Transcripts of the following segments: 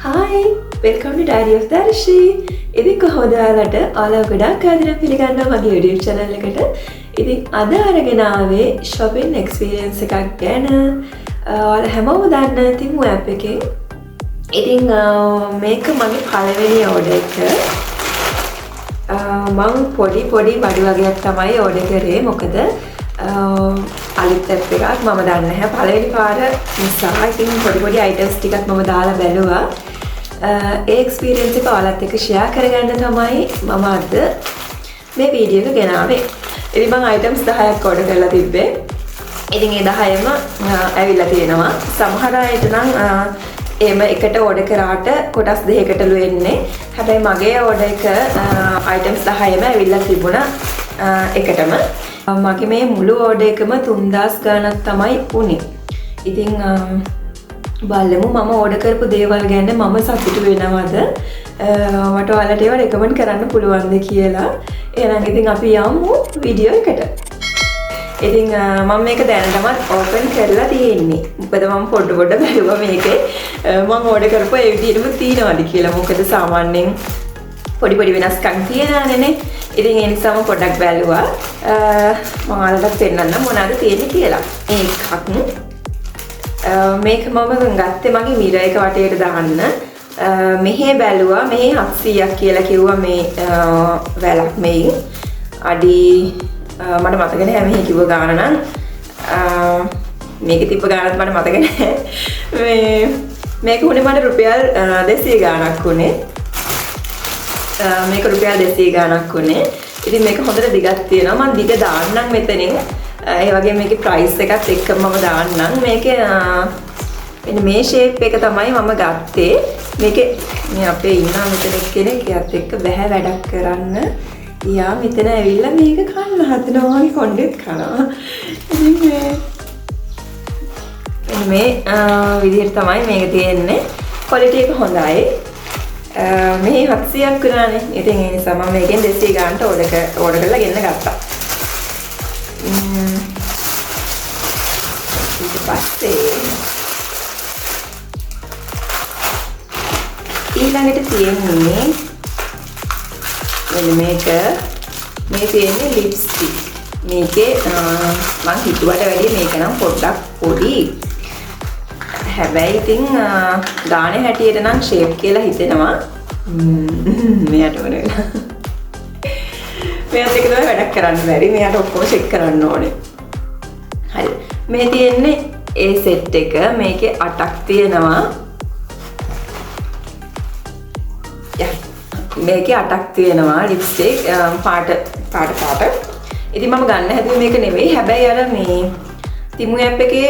Hi, welcome to Diary of Darshi. ඉතින් කොහොමද ඔයාලා ගොඩක් ආදරෙන් පිළිගන්නවා මගේ YouTube channel එකට. ඉතින් අද අරගෙන ආවේ shopping experience එකක් ගැන. ඔයාලා හැමෝම දන්න තිමු app එකෙන්. ඉතින් මේක මගේ පළවෙනි order එක. මම පොඩි බඩු වගේක් තමයි order කරේ. මොකද අලුත් app එකක් මම දන්නේ නැහැ. පළවෙනි පාර නිසා ඉතින් පොඩි items ටිකක් මම දාලා බැලුවා. ඒ එක්ස්පීරියන්ස් එක ඔයාලත් එක්ක ෂෙයා කරගන්න තමයි මම අද මේ වීඩියෝ එක ගෙනාවේ. ඉතින් මම items 10ක් order කරලා තිබ්බේ. ඉතින් ඒ 10ම ඇවිල්ලා තියෙනවා. සමහර අයට නම් එහෙම එකට order කරාට කොටස් දෙකකටලු එන්නේ. හැබැයි මගේ order එක items 10ම ඇවිල්ලා තිබුණා එකටම. මගේ මේ මුළු order එකම 3000 ගණක් තමයි උනේ. ඉතින් බලමු මම ඕඩර් කරපු දේවල් ගැන මම සතුටු වෙනවද මට ඔයාලට ඒවා රෙකමන්ඩ් කරන්න පුළුවන්ද කියලා. එහෙනම් ඉතින් අපි යමු වීඩියෝ එකට. ඉතින් මම මේක දැනටමත් ඕපන් කරලා තියෙන්නේ. මොකද මම පොඩ බැලුවා මේකේ මම ඕඩර් කරපුව ඒ විදිහටම තියෙනවද කියලා. මොකද සාමාන්‍යයෙන් පොඩි වෙනස්කම් තියෙනවානේ. ඉතින් ඒ නිසා මම පොඩ්ඩක් බැලුවා. මම ඔයාලට පෙන්නන්න මොනවද තියෙන්නේ කියලා. එකක් මේක මම ගත්තේ මගේ මිරර් එක වටේට දාන්න. මෙහෙ බැලුවා මෙහෙ 700ක් කියලා කිව්වා මේ වැලක් මෙයින්. අඩි මට මතක නැහැ මෙහෙ කිව්ව ගාන නම්. මේකේ තිබ්බ ගානත් මට මතක නැහැ. මේක උනේ මට රුපියල් 200 ගානක් උනේ. මේක රුපියල් 200 ගානක් උනේ. ඉතින් මේක හොඳට දිගක් තියෙනවා. මම දිග දාන්නම් මෙතනින්. ඒ වගේ මේකේ ප්‍රයිස් එකත් එක්ක මම දාන්නම්. මේකේ මෙන්න මේ ෂේප් එක තමයි මම ගත්තේ. මේකේ මේ අපේ ඉන්නා මෙතන කෙනෙක් එයාත් එක්ක බෑ වැඩක් කරන්න. යා මෙතන ඇවිල්ලා මේක කන්න හදනවා වගේ කොණ්ඩෙත් කනවා. ඉතින් මේ විදිහට තමයි මේක තියෙන්නේ. ක්වොලිටි එක හොඳයි. මේ 700ක් වුණානේ. ඉතින් ඒ නිසා මම මේකෙන් 200 ගානට ඕඩර් කරලා ගෙන්න ගත්තා. ඊළඟට තියෙන්නේ මෙන්න මේක. මේ තියෙන්නේ ලිප්ස්ටික්. මේකේ මම හිතුවට වැඩිය මේක නම් පොඩ්ඩක් පොඩි. හැබැයි ඉතින් ගානේ හැටියට නම් ෂේප් කියලා හිතෙනවා. මෙයාට ඕන වෙලා. මෙයාත් එක තමයි වැඩක් කරන්න බැරි. මෙයාට ඔක්කොම චෙක් කරන්න ඕනේ. හරි. මේ තියෙන්නේ ඒ සෙට් එක. මේකේ 8ක් තියෙනවා. මේකේ 8ක් තියෙනවා ලිප්ස්ටික් පාට. ඉතින් මම ගන්න හැදුවේ මේක නෙවෙයි. හැබැයි අර මේ තිමු ඇප් එකේ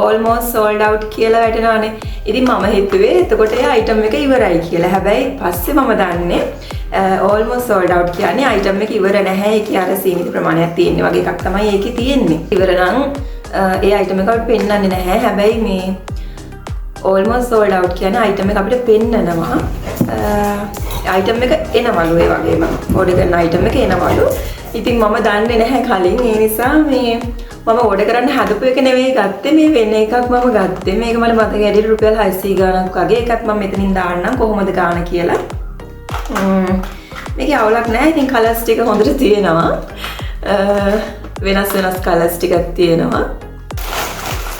almost sold out කියලා වැටෙනවානේ. ඉතින් මම හිතුවේ එතකොට ඒ item එක ඉවරයි කියලා. හැබැයි පස්සේ මම දන්නේ almost sold out කියන්නේ item එක ඉවර නැහැ. ඒකේ අර සීමිත ප්‍රමාණයක් තියෙන වගේ එකක් තමයි ඒකේ තියෙන්නේ. ඉවර නම් ඒ item එක අපිට පෙන්වන්නේ නැහැ. හැබැයි මේ almost sold out කියන item එක අපිට පෙන්නනවා. item එක එනවලු ඒ වගේම. order කරන item එක එනවලු. ඉතින් මම දන්නේ නැහැ කලින්. ඒ නිසා මේ මම ඕඩර් කරන්න හදපු එක නෙවෙයි ගත්තේ. මේ වෙන එකක් මම ගත්තේ. මේක මට මතක ඇරියට රුපියල් 600 ගාණක් වගේ. ඒකත් මම මෙතනින් දාන්නම් කොහොමද ගාණ කියලා. මේකේ අවුලක් නැහැ. ඉතින් කලර්ස් ටික හොඳට තියෙනවා. වෙනස් කලර්ස් ටිකක් තියෙනවා.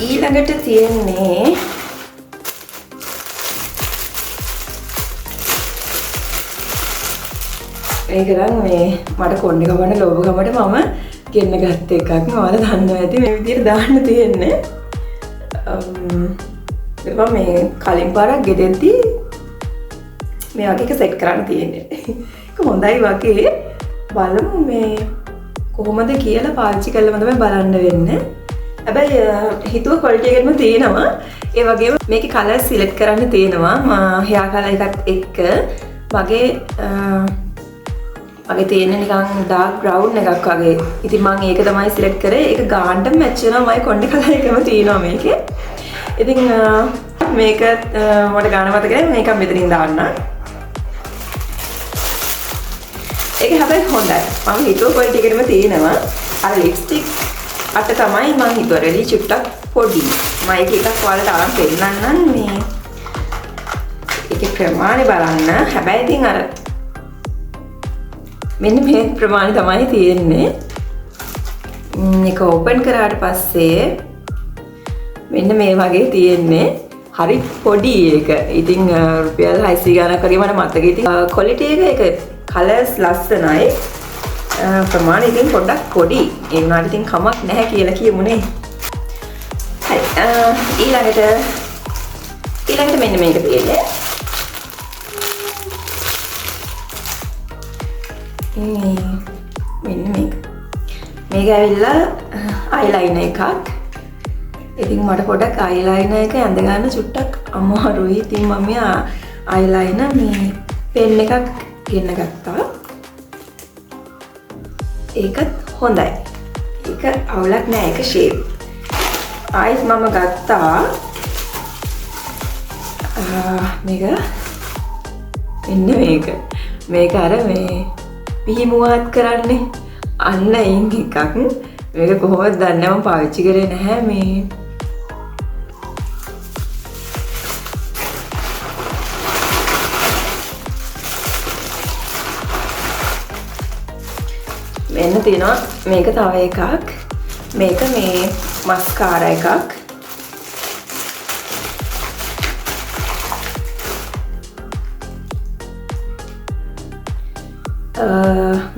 ඊළඟට තියෙන්නේ මේක නම් මේ මට කොණ්ඩේ කපන්න ලෝභකමට මම ගෙන්න ගත්ත එකක්. ඔයාලා දන්නවා ඇති මේ විදිහට දාන්න තියෙන්නේ. මම මේ කලින් පාරක් ගෙදෙද්දී මේ වගේ එක සෙට් කරන්න තියෙන්නේ. ඒක හොඳයි වගේ. බලමු මේ කොහොමද කියලා පාවිච්චි කරලම තමයි බලන්න වෙන්නේ. හැබැයි හිතුව ක්වොලිටි එකෙම තියෙනවා. ඒ වගේම මේකේ කලර් සිලෙක්ට් කරන්න තියෙනවා. hear color එකත් එක්ක මගේ තියෙන්නේ නිකන් dark brown එකක් වගේ. ඉතින් මම ඒක තමයි සිලෙක්ට් කරේ. ඒක ගානට මැච් වෙනවා. මගේ කොණ්ඩේ කලර් එකම තියෙනවා මේකේ. ඉතින් මේක මට ගාන මතක නැහැ. මේක මෙතනින් දාන්න. ඒක හැබැයි හොඳයි. මම හිතුව ක්වොලිටි එකෙම තියෙනවා. අර ලිප්ස්ටික් අට තමයි මම හිතුවා රෙලි චුට්ටක් පොඩි. මම එක එකක් ඔයාලට අරන් පෙන්නන්නම් මේ මේකේ ප්‍රමාණය බලන්න. හැබැයි ඉතින් අර මෙන්න මේ ප්‍රමාණය තමයි තියෙන්නේ. මේක ඕපන් කරාට පස්සේ මෙන්න මේ වගේ තියෙන්නේ. හරි පොඩි එක. ඉතින් රුපියල් 600 ගණක් වගේ මට මතකයි. ඉතින් ක්වොලිටි එක කලර්ස් ලස්සනයි. ප්‍රමාණය ඉතින් පොඩ්ඩක් පොඩි. ඒ වුණාට ඉතින් කමක් නැහැ කියලා කියමුනේ. හරි. ඊළඟට මෙන්න මේක තියෙන්නේ. මෙන්න මේක. මේක ඇවිල්ලා අයිලයිනර් එකක්. ඉතින් මට පොඩක් අයිලයිනර් එක ඇඳ ගන්න චුට්ටක් අමාරුයි. ඉතින් මම අයිලයිනර් මේ පෙන් එකක් ගෙන්න ගත්තා. ඒකත් හොඳයි. ඒක අවුලක් නෑ. ඒක ෂේප්. ආයිත් මම ගත්තා මේක. මෙන්න මේක. මේක අර මේ පිහිමුවත් කරන්නේ අන්න ඉන් එකක්. මේක කොහොමද දන්නේ මම පාවිච්චි කරේ නැහැ මේ. මෙන්න තියෙනවා මේක තව එකක්. මේක මේ මස්කාරා එකක්.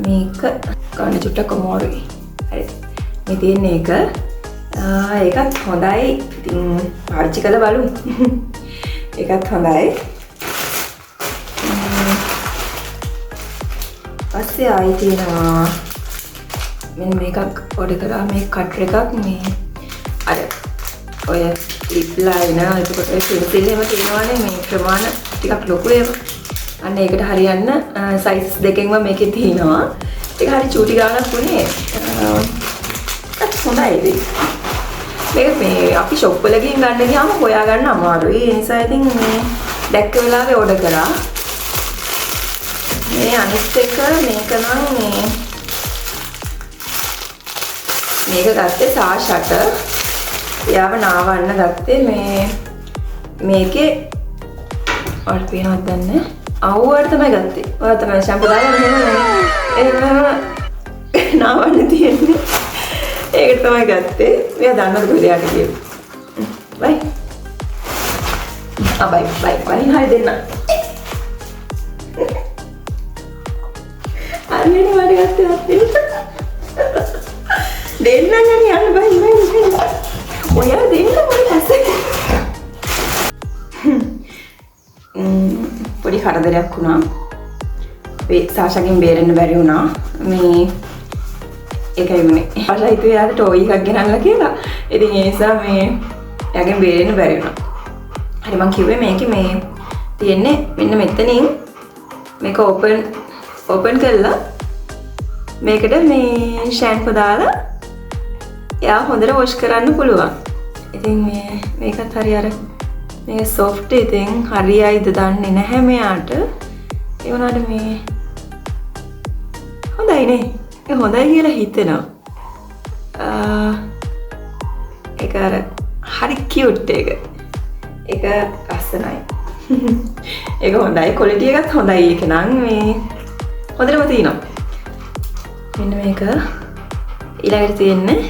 මේක ගන්න චුට්ටක් අමාරුයි. හරි. මේ තියෙන එක ඒකත් හොඳයි. ඉතින් පාවිච්චි කරලා බලමු. ඒකත් හොඳයි. පස්සේ ආයි තියෙනවා මෙන්න මේකක් ඕඩර් කරා. මේ කටර් එකක් මේ අර ඔය ලිප් ලයිනර් එතකොට පෙන්සිල් එහෙම තියෙනවානේ. මේ ප්‍රමාණ ටිකක් ලොකු ඒවා. අන්න ඒකට හරියන්න සයිස් දෙකෙන්ම මේකේ තියෙනවා. ඒක හරි චූටි ගානක් වුණේ. හොඳයි ඉතින්. මේක මේ අපි ෂොප් වල ගිහින් ගන්න ගියාම හොයා ගන්න අමාරුයි. ඒ නිසා ඉතින් මේ දැක්ක වෙලාවේ ඕඩර් කරා. මේ අනිත් එක මේක නම් මේක ගත්තේ සාෂට. එයාව නාවන්න ගත්තේ මේකේ ඔයාලට පේනවද දන්නේ. අවුවට තමයි ගත්තේ. ඔයා තමයි ෂැම්පූ දාලා එහෙම නාවන්න තියෙන්නේ. ඒකට තමයි ගත්තේ. මෙයා දන්නවද කොහෙද යාට කියලා. බයි. බයි. හරි දෙන්න. අනේ මට ගත්තේ නැත්තේ. දෙන්න යන්නේ යන්න බයි. ඔයා දෙන්න මට පස්සේ. පොඩි කරදරයක් වුණා. සාෂාගෙන් බේරෙන්න බැරි වුණා. මේ ඒකයි වුණේ. සාෂා හිතුවේ යාට ටෝයි එකක් ගෙනල්ලා කියලා. ඉතින් ඒ නිසා මේ එයාගෙන් බේරෙන්න බැරි වුණා. හරි මං කිව්වේ මේකේ මේ තියෙන්නේ මෙන්න මෙතනින් මේක ඕපන් කරලා මේකට මේ ෂැම්පූ දාලා එයා හොඳට වොෂ් කරන්න පුළුවන්. ඉතින් මේකත් හරි අර මේ සොෆ්ට් ඉතින් හරියයිද දන්නේ නැහැ මෙයාට. ඒ වුණාට මේ හොඳයිනේ. ඒ හොඳයි කියලා හිතෙනවා. ඒක අර හරි කියුට් එක. ඒක ලස්සනයි. ඒක හොඳයි. ක්වොලිටි එකත් හොඳයි. ඒක නම් මේ හොඳටම තියෙනවා. මෙන්න මේක ඊළඟට තියෙන්නේ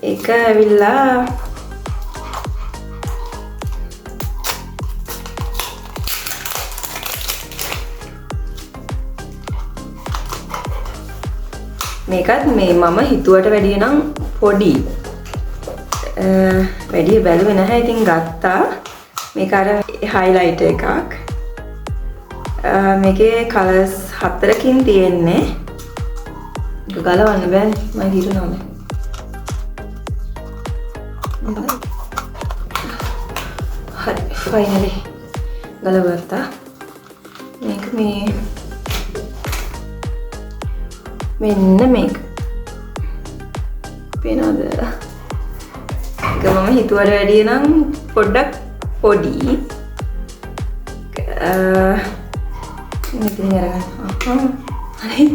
ඒක ඇවිල්ලා මේකත් මේ මම හිතුවට වැඩිය නම් පොඩි. වැඩිය බැලුවේ නැහැ. ඉතින් ගත්තා. මේක අර highlighter එකක්. මේකේ කලර්ස් 4කින් තියෙන්නේ. ඒක ගලවන්න බෑනේ. මම හිතනවා. හරි ෆයිනලි ගලවත්තා. මේක මෙන්න මේක පේනවද? ඒක මම හිතුවට වැඩිය නම් පොඩ්ඩක් පොඩි. මෙතන අරගන්න. හරි.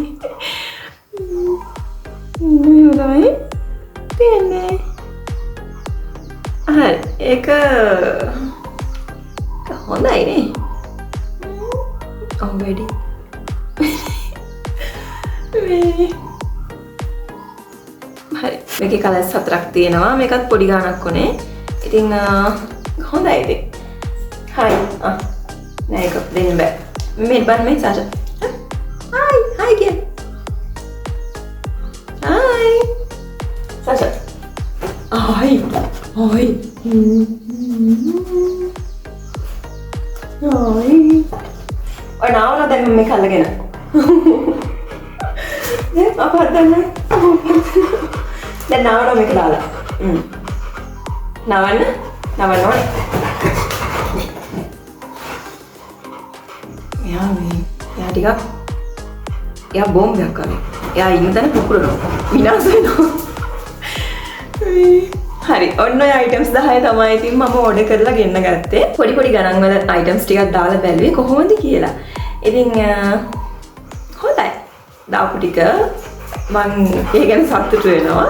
මේ තමයි තියෙන්නේ. හරි ඒක හොඳයි. හොඳයිනේ. ඔව් වැඩි. හරි. මේකේ කලර්ස් 4ක් තියෙනවා. මේකත් පොඩි ගාණක් උනේ. ඉතින් හොඳයි ඉතින්. හයි. නෑ ඒක දෙන්න බෑ. මේ බන් මේ සාෂා. හයි කිය. හයි. සාෂා. හයි. හයි. හයි. ඔය නාවන දැන් මේ කල්ලගෙන. නේ අපහත් දැන්. දැන් නාවන මේක දාලා. නවන්න ඕනේ. එයා ටිකක් එයා බෝම්බයක් වගේ. එයා ඉන්න තැන පුපුරනවා. විනාශ වෙනවා. හරි. ඔන්න ඔය අයිටම්ස් 10 තමයි ඉතින් මම ඕඩර් කරලා ගෙන්න ගත්තේ. පොඩි ගණන් වල අයිටම්ස් ටිකක් දාලා බැලුවේ කොහොමද කියලා. ඉතින් හොඳයි. දාපු ටික මං ඒ ගැන සතුටු වෙනවා.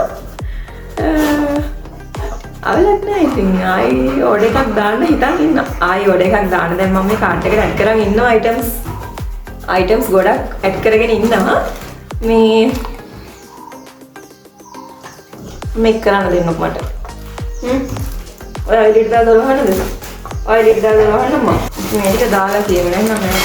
අවලක් නෑ ඉතින් ආයි ඕඩර් එකක් දාන්න හිතන් ඉන්න. ආයි ඕඩර් එකක් දාන්න දැන් මම මේ කාඩ් එකට ඇඩ් කරන් ඉන්නවා අයිටම්ස් ගොඩක් ඇඩ් කරගෙන ඉන්නවා. මේක කරන්න දෙන්නකො මට. ඔය එලිට දාලා වහන්නද? ඔය එලිට දාලා වහන්න මම. මේ ටික දාලා තියෙන්නේ නම් මම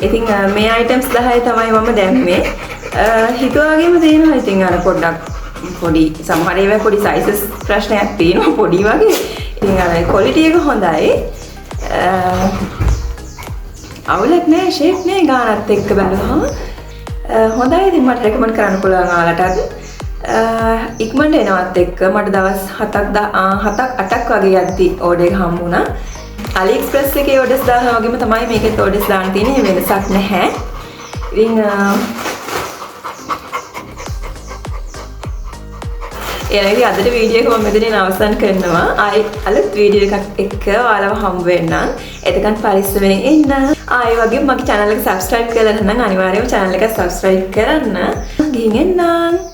ඉතින් මේ අයිටම්ස් 10 තමයි මම දැම්මේ. හිතුවාගේම තියෙනවා ඉතින් අර පොඩ්ඩක් පොඩි සමහර ඒවා පොඩි සයිසස් ප්‍රශ්නයක් තියෙනවා පොඩි වගේ. ඉතින් අර ක්වොලිටි එක හොඳයි. අවුලක් නෑ ෂේප් නෑ ගානත් එක්ක බැලුවම හොඳයි. ඉතින් මට රෙකමන්ඩ් කරන්න පුළුවන් ඔයාලටත්. ඉක්මනට එනවත් එක්ක මට දවස් 7ක් වගේ යද්දි ඕඩර් එක හම්බ වුණා. AliExpress එකේ orders දානවා වගේම තමයි මේකෙත් orders දාන්න තියෙන්නේ. වෙනසක් නැහැ. ඉතින් එයාගේ අදට වීඩියෝ එක මම මෙතනින් අවසන් කරනවා. ආයි අලුත් වීඩියෝ එකක් එක්ක ඔයාලව හම්බ වෙන්නම්. එතකන් පරිස්සමෙන් ඉන්න. ආයි වගේම මගේ channel එක subscribe කරලා නැත්නම් අනිවාර්යයෙන්ම channel එක subscribe කරන්න. ගිහින් එන්නම්.